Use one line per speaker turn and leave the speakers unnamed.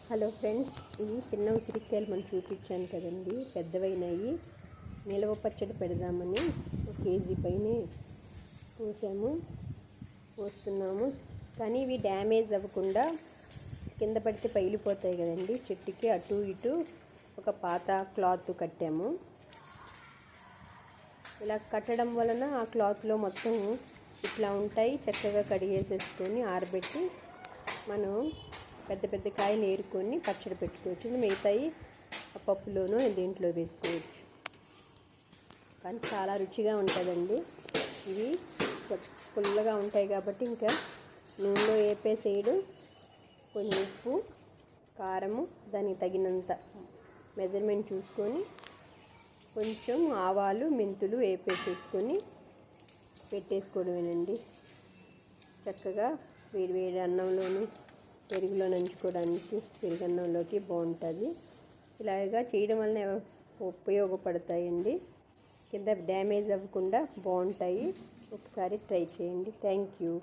Hello friends, ఇవి చిన్న ఉసిరికాయలు మనం చూపించాను కదండి. పెద్దవైనవి నిలవ పచ్చడి పెడదామని 1 కేజీ పైనే పోస్తున్నాము. కానీ ఇవి డ్యామేజ్ అవ్వకుండా కింద పడితే పగిలిపోతాయి కదండి. చెట్టుకి అటు ఇటు ఒక పాత క్లాత్ కట్టాము. ఇలా కట్టడం వలన ఆ క్లాత్లో మొత్తం ఇట్లా ఉంటాయి. చక్కగా కడిగేసేసుకొని ఆరబెట్టి మనం పెద్ద పెద్ద కాయలు ఏరుకొని పచ్చడి పెట్టుకోవచ్చు. మిగతాయి ఆ పప్పులోనూ దీంట్లో వేసుకోవచ్చు. కానీ చాలా రుచిగా ఉంటుందండి. ఇవి పుల్లగా ఉంటాయి కాబట్టి ఇంకా నూనెలో వేపేసేయడం. కొంచెం ఉప్పు, కారము, దానికి తగినంత మెజర్మెంట్ చూసుకొని కొంచెం ఆవాలు, మెంతులు వేపేసేసుకొని పెట్టేసుకోవడమేనండి. చక్కగా వేడి వేడి అన్నంలోను, పెరుగులో నంచుకోవడానికి, పెరుగన్నంలోకి బాగుంటుంది. ఇలాగా చేయడం వలన ఉపయోగపడతాయండి. కింద డ్యామేజ్ అవ్వకుండా బాగుంటాయి. ఒకసారి ట్రై చేయండి. Thank you.